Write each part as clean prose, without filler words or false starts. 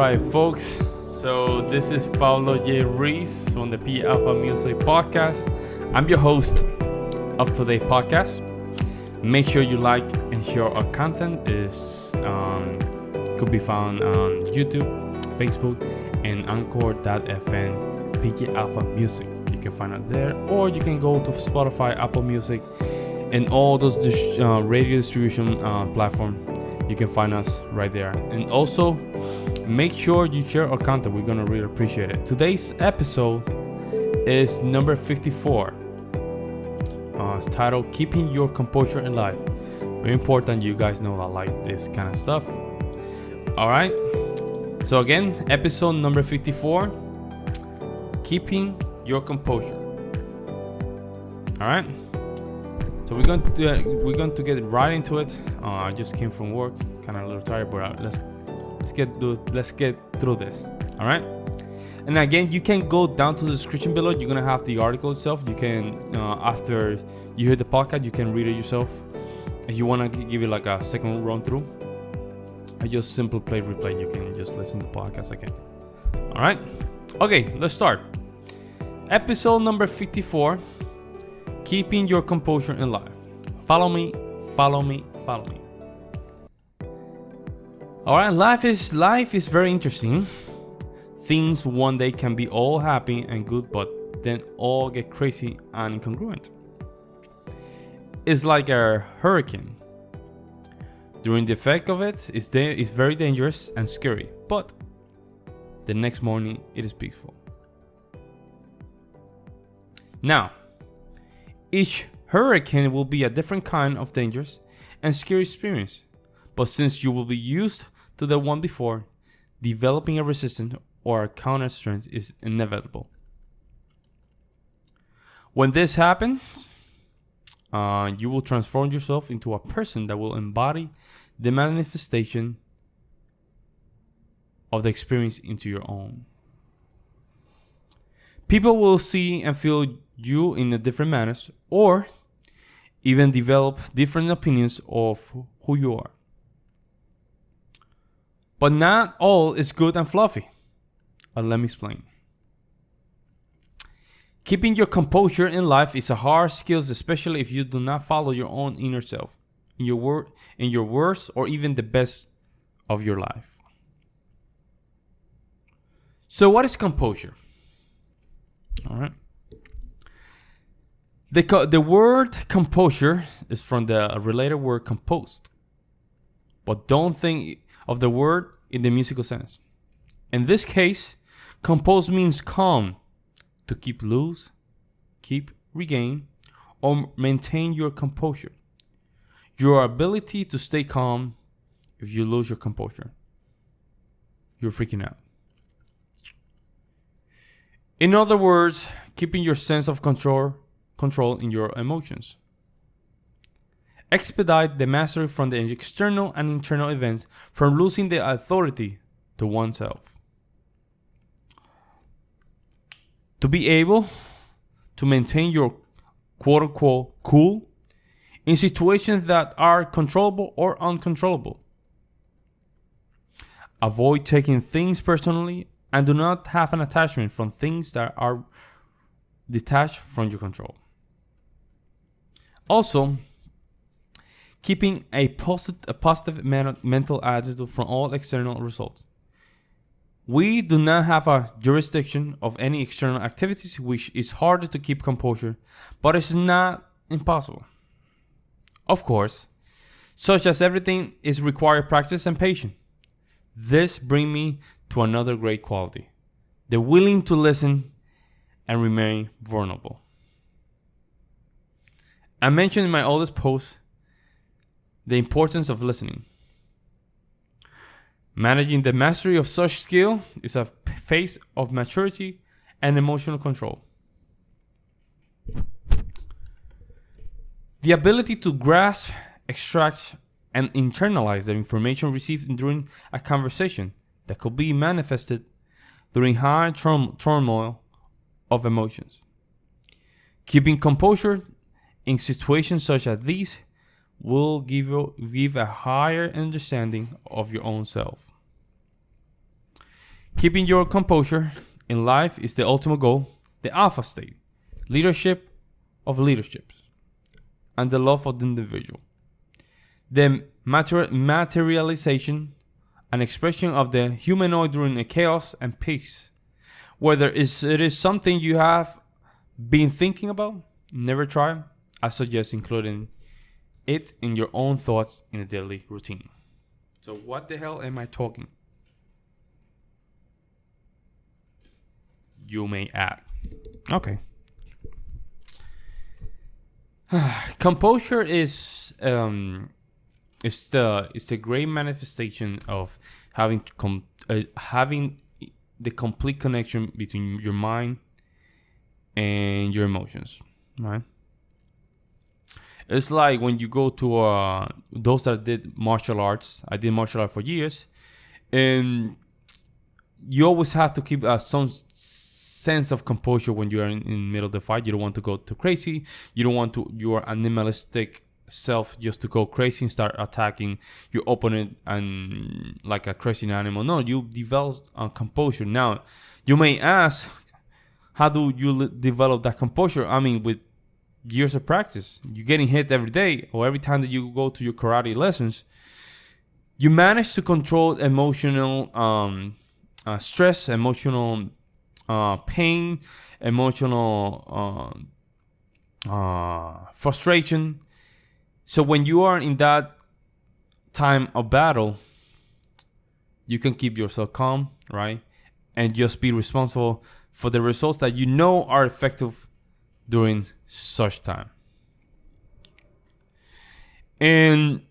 right, folks. So this is Pablo J. Reese from the PJAlphaMusic podcast. I'm your host of today's podcast. Make sure you like and share our content. Could be found on YouTube, Facebook, and Anchor.fm PJAlphaMusic. You can find it there, or you can go to Spotify, Apple Music, and all those radio distribution platforms. You can find us right there. And also, make sure you share our content. We're gonna really appreciate it. Today's episode is number 54. It's titled "Keeping Your Composure in Life." Very important. You guys know I like this kind of stuff. All right. So again, episode number 54. Keeping your composure. All right. So we're going to get right into it. I just came from work, kind of a little tired, but let's get through this. All right. And again, you can go down to the description below. You're gonna have the article itself. You can after you hear the podcast, you can read it yourself. If you wanna give it like a second run through, I just simply replay. You can just listen to the podcast again. All right. Okay, let's start. Episode number 54. Keeping your composure in life. Follow me. All right, life is very interesting. Things one day can be all happy and good, but then all get crazy and incongruent. It's like a hurricane. During the effect of it, it's very dangerous and scary, but the next morning it is peaceful. Now, each hurricane will be a different kind of dangerous and scary experience. But since you will be used to the one before, developing a resistance or a counter strength is inevitable. When this happens, you will transform yourself into a person that will embody the manifestation of the experience into your own. People will see and feel you in a different manners, or even develop different opinions of who you are. But not all is good and fluffy. Let me explain. Keeping your composure in life is a hard skill, especially if you do not follow your own inner self in your worst or even the best of your life. So what is composure? All right. The word composure is from the related word composed. But don't think of the word in the musical sense. In this case, compose means calm, to keep loose, regain, or maintain your composure. Your ability to stay calm. If you lose your composure, you're freaking out. In other words, keeping your sense of control in your emotions. Expedite the mastery from the external and internal events, from losing the authority to oneself. To be able to maintain your quote-unquote cool in situations that are controllable or uncontrollable. Avoid taking things personally and do not have an attachment from things that are detached from your control. Also, keeping a positive mental attitude from all external results. We do not have a jurisdiction of any external activities, which is harder to keep composure, but it's not impossible. Of course, such as everything is required practice and patience. This brings me to another great quality: the willing to listen and remain vulnerable. I mentioned in my oldest post the importance of listening. Managing the mastery of such skill is a phase of maturity and emotional control. The ability to grasp, extract, and internalize the information received during a conversation that could be manifested during high turmoil of emotions. Keeping composure in situations such as these will give a higher understanding of your own self. Keeping your composure in life is the ultimate goal, the alpha state, leadership of leaderships, and the love of the individual. The materialization and expression of the humanoid during a chaos and peace. Whether it is something you have been thinking about, never try, I suggest including it in your own thoughts in a daily routine. So what the hell am I talking? You may add. Okay. Composure is the great manifestation of having the complete connection between your mind and your emotions, right? It's like when you go to those that did martial arts. I did martial arts for years, and you always have to keep some sense of composure when you are in the middle of the fight. You don't want to go too crazy. You don't want your animalistic self just to go crazy and start attacking your opponent and like a crazy animal. No, you develop composure. Now, you may ask, how do you develop that composure? I mean, with years of practice. You're getting hit every day or every time that you go to your karate lessons. You manage to control emotional stress, emotional pain, emotional frustration. So when you are in that time of battle, you can keep yourself calm, right? And just be responsible for the results that you know are effective during such time. And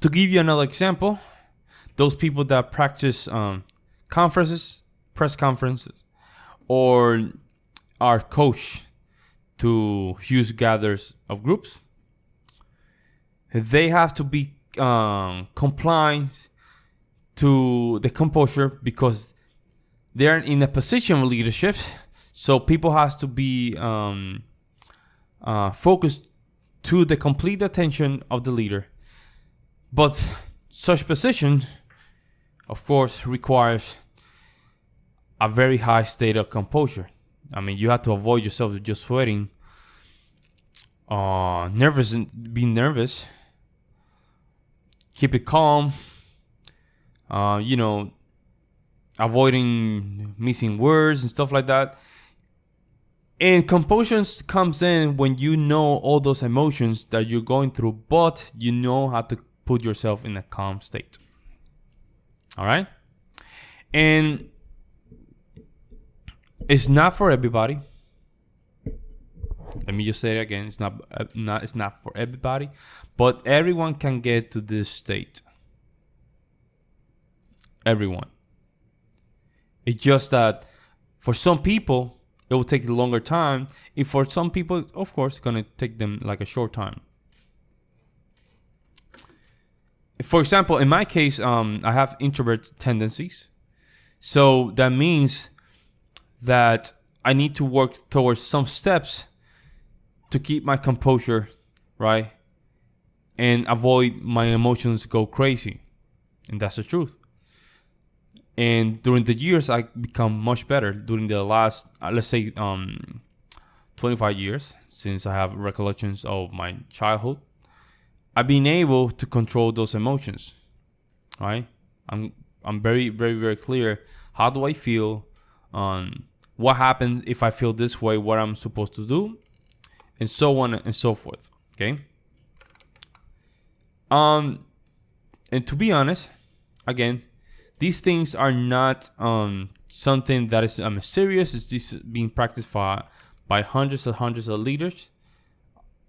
to give you another example, those people that practice conferences, press conferences, or are coached to huge gatherings of groups, they have to be compliant to the composure because they're in a position of leadership. So people has to be focused to the complete attention of the leader. But such position, of course, requires a very high state of composure. I mean, you have to avoid yourself just sweating, being nervous. Keep it calm. Avoiding missing words and stuff like that. And composure comes in when you know all those emotions that you're going through, but you know how to put yourself in a calm state. All right? And it's not for everybody. Let me just say it again. It's not for everybody, but everyone can get to this state. Everyone. It's just that for some people, it will take a longer time. If for some people, of course, it's going to take them like a short time. For example, in my case, I have introvert tendencies. So that means that I need to work towards some steps to keep my composure, right? And avoid my emotions go crazy. And that's the truth. And during the years, I become much better. During the last, let's say, 25 years, since I have recollections of my childhood, I've been able to control those emotions, right? I'm very, very, very clear. How do I feel? What happens if I feel this way? What I'm supposed to do? And so on and so forth, okay? And to be honest, again, these things are not something that is mysterious. It's just being practiced by hundreds and hundreds of leaders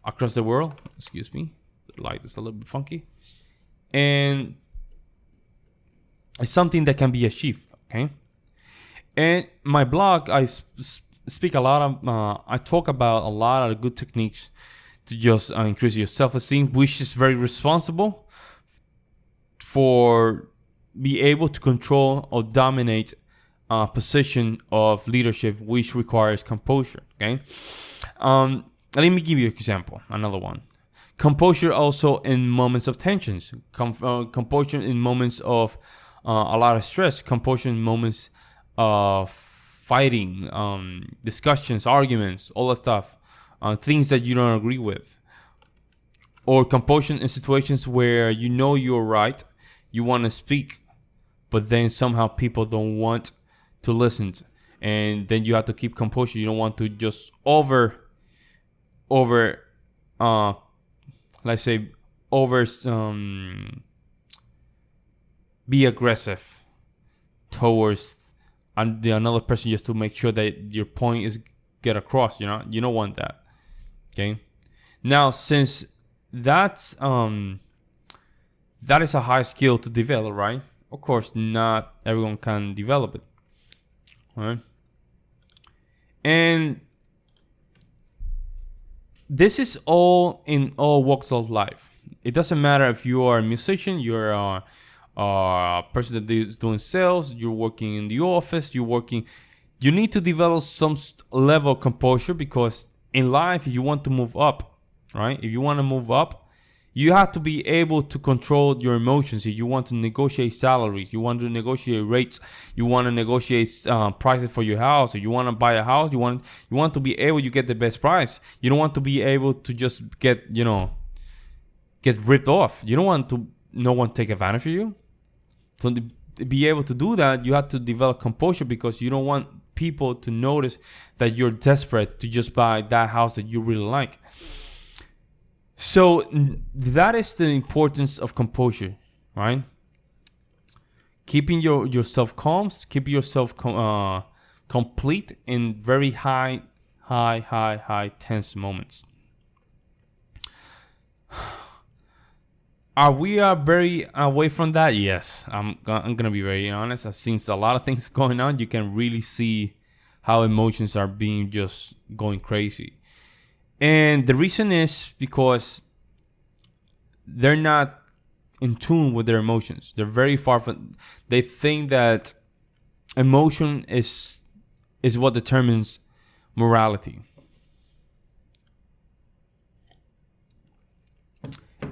across the world. Excuse me, the light is a little bit funky. And it's something that can be achieved, okay? And my blog, I speak a lot of, I talk about a lot of good techniques to just increase your self-esteem, which is very responsible for be able to control or dominate a position of leadership, which requires composure, okay? Let me give you an example, another one. Composure also in moments of tensions. Composure in moments of a lot of stress. Composure in moments of fighting, discussions, arguments, all that stuff, things that you don't agree with. Or composure in situations where you know you're right, you want to speak, but then somehow people don't want to listen. And then you have to keep composure. You don't want to just be aggressive towards another person just to make sure that your point is get across. You don't want that. Okay. Now, since that is a high skill to develop, right? Of course, not everyone can develop it. All right. And this is all in all walks of life. It doesn't matter if you are a musician, you're a person that is doing sales, you're working in the office, you need to develop some level of composure, because in life, if you want to move up, right? If you want to move up, you have to be able to control your emotions. If you want to negotiate salaries, you want to negotiate rates, you want to negotiate prices for your house, or you want to buy a house, you want to be able to get the best price. You don't want to be able to just get ripped off. You don't want to no one take advantage of you. So to be able to do that, you have to develop composure, because you don't want people to notice that you're desperate to just buy that house that you really like. So that is the importance of composure, right? Keeping yourself calm, keeping yourself complete in very high tense moments. Are we very away from that? Yes, I'm gonna be very honest. Since a lot of things going on, you can really see how emotions are being just going crazy. And the reason is because they're not in tune with their emotions. They're very far from. They think that emotion is what determines morality.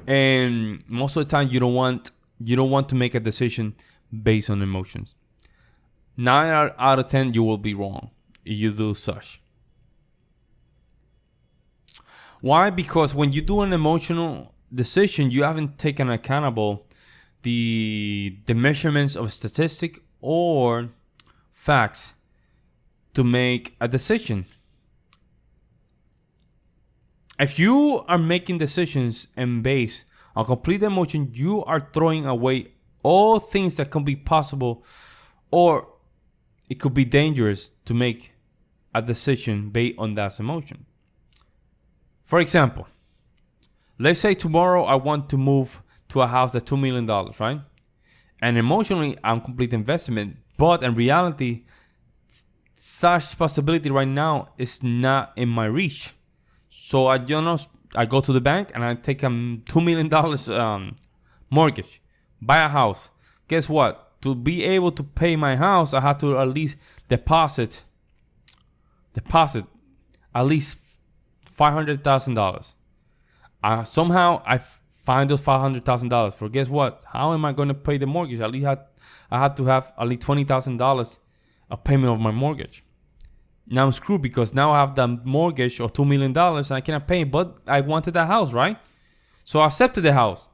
And most of the time, you don't want to make a decision based on emotions. 9 out of 10, you will be wrong if you do such. Why? Because when you do an emotional decision, you haven't taken accountable the measurements of statistic or facts to make a decision. If you are making decisions and based on complete emotion, you are throwing away all things that can be possible, or it could be dangerous to make a decision based on that emotion. For example, let's say tomorrow I want to move to a house that's $2 million, right? And emotionally, I'm complete investment. But in reality, such possibility right now is not in my reach. So I go to the bank and I take a $2 million mortgage, buy a house. Guess what? To be able to pay my house, I have to at least deposit at least $500,000. Somehow I find those $500,000. For guess what? How am I going to pay the mortgage? I have to have at least $20,000 a payment of my mortgage. Now I'm screwed, because now I have the mortgage of $2 million and I cannot pay it, but I wanted that house, right? So I accepted the house.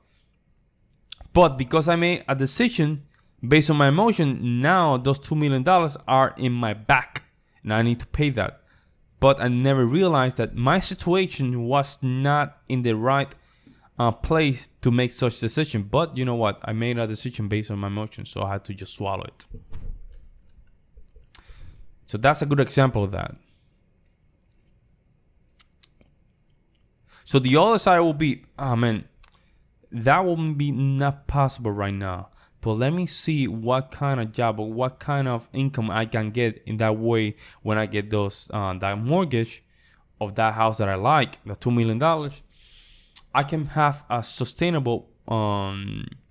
But because I made a decision based on my emotion, now those $2 million are in my back and I need to pay that. But I never realized that my situation was not in the right place to make such decision. But you know what? I made a decision based on my emotions, so I had to just swallow it. So that's a good example of that. So the other side will be, oh man, that will be not possible right now. But let me see what kind of job or what kind of income I can get in that way when I get that mortgage of that house that I like, the $2 million. I can have a sustainable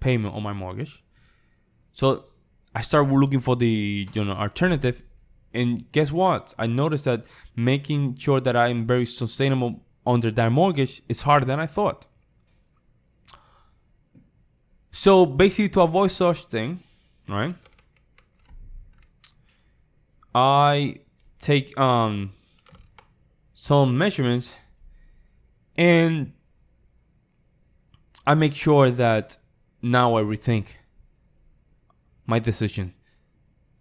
payment on my mortgage. So I started looking for the alternative. And guess what? I noticed that making sure that I'm very sustainable under that mortgage is harder than I thought. So basically, to avoid such thing, right? I take some measurements and I make sure that now I rethink my decision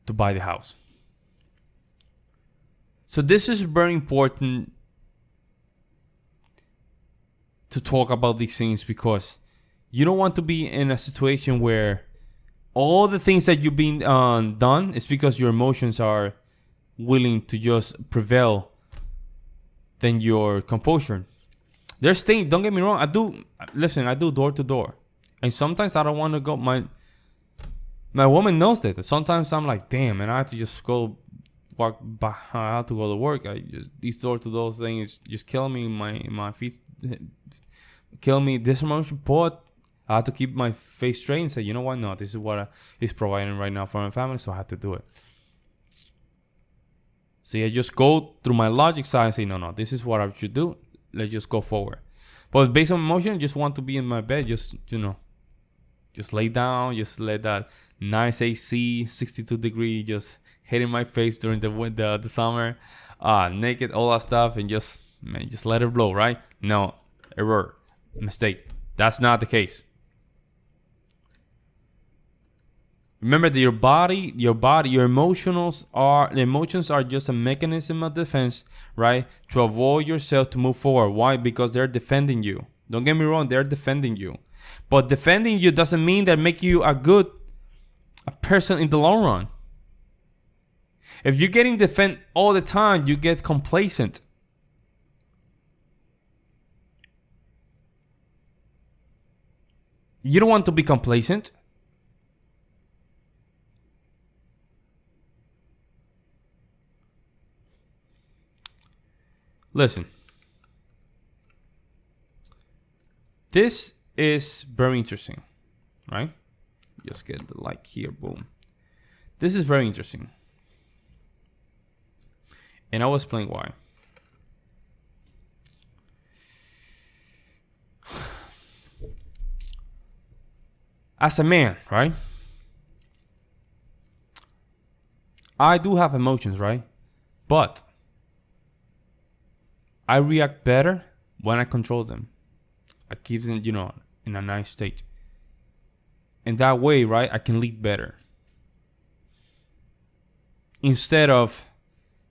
to buy the house. So this is very important to talk about these things, because you don't want to be in a situation where all the things that you've been done is because your emotions are willing to just prevail than your composure. There's things, don't get me wrong, I do door to door. And sometimes I don't want to go, my woman knows that. Sometimes I'm like, damn, and I have to just go walk by, I have to go to work. These door to door things just kill me, my feet kill me, this emotion, but I have to keep my face straight and say, you know what, no, this is what is providing right now for my family, so I have to do it. So I just go through my logic side and say, no, this is what I should do. Let's just go forward. But based on emotion, I just want to be in my bed, just lay down, just let that nice AC, 62 degree, just hitting my face during the summer, naked, all that stuff, and just let it blow, right? No, error, mistake. That's not the case. Remember that your emotions are just a mechanism of defense, right? To avoid yourself to move forward. Why? Because they're defending you. Don't get me wrong, they're defending you. But defending you doesn't mean that make you a person in the long run. If you're getting defended all the time, you get complacent. You don't want to be complacent. Listen, this is very interesting, right? Just get the like here, boom. This is very interesting. And I will explain why. As a man, right? I do have emotions, right? But I react better when I control them. I keep them, in a nice state. And that way, right, I can lead better. Instead of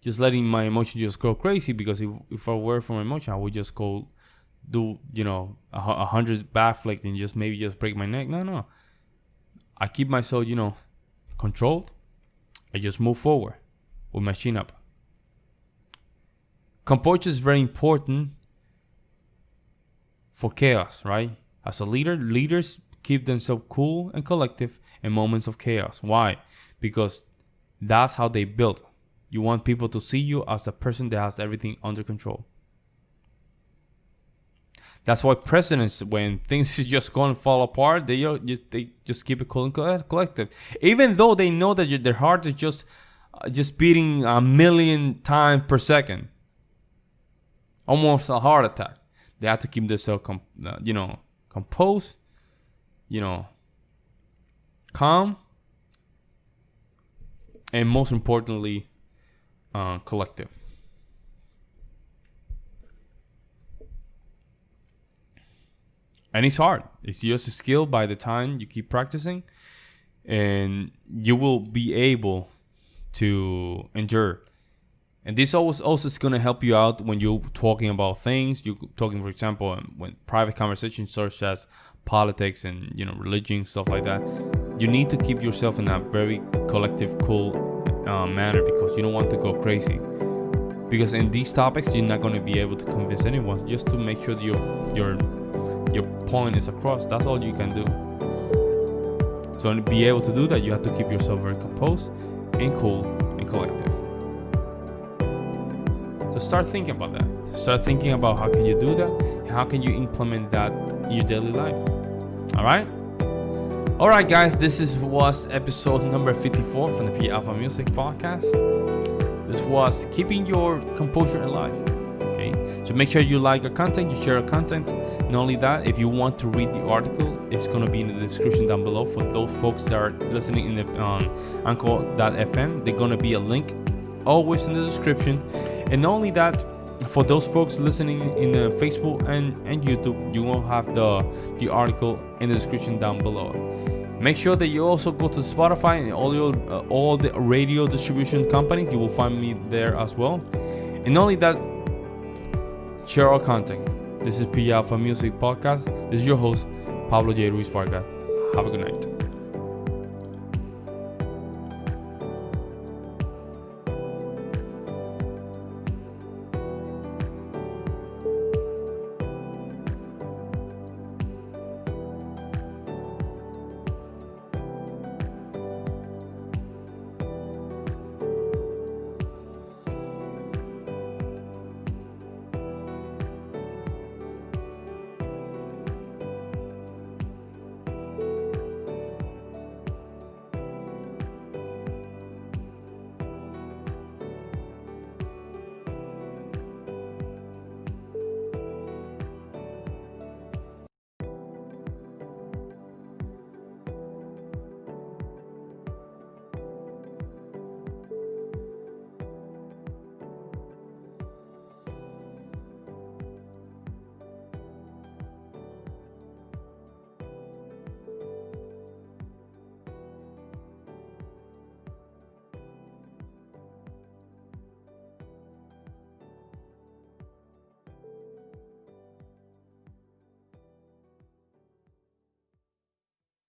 just letting my emotion just go crazy, because if I were from emotion, I would just go do, 100 backflips and just break my neck. No. I keep myself, controlled. I just move forward with my chin up. Composure is very important for chaos, right? As a leader, leaders keep themselves cool and collective in moments of chaos. Why? Because that's how they build. You want people to see you as a person that has everything under control. That's why presidents, when things is just going to fall apart, they just keep it cool and collective. Even though they know that their heart is just beating 1,000,000 times per second. Almost a heart attack. They have to keep themselves, composed, calm, and most importantly, collective. And it's hard. It's just a skill. By the time you keep practicing, and you will be able to endure. And this also is going to help you out when you're talking about things. You're talking, for example, when private conversations such as politics and religion, stuff like that. You need to keep yourself in a very collective, cool manner, because you don't want to go crazy. Because in these topics, you're not going to be able to convince anyone. Just to make sure that your point is across. That's all you can do. So to be able to do that, you have to keep yourself very composed and cool and collective. So start thinking about that. Start thinking about how can you do that? How can you implement that in your daily life? All right, guys. This was episode number 54 from the PJAlphaMusic podcast. This was keeping your composure alive. Okay. So make sure you like our content, you share our content. Not only that, if you want to read the article, it's going to be in the description down below. For those folks that are listening in the Anchor.fm, there's going to be a link always in the description. And not only that, for those folks listening in the Facebook and YouTube, you will have the article in the description down below. Make sure that you also go to Spotify and all the radio distribution companies. You will find me there as well. And not only that, share our content. This is PJAlphaMusic Podcast. This is your host, Pablo J. Ruiz Vargas. Have a good night.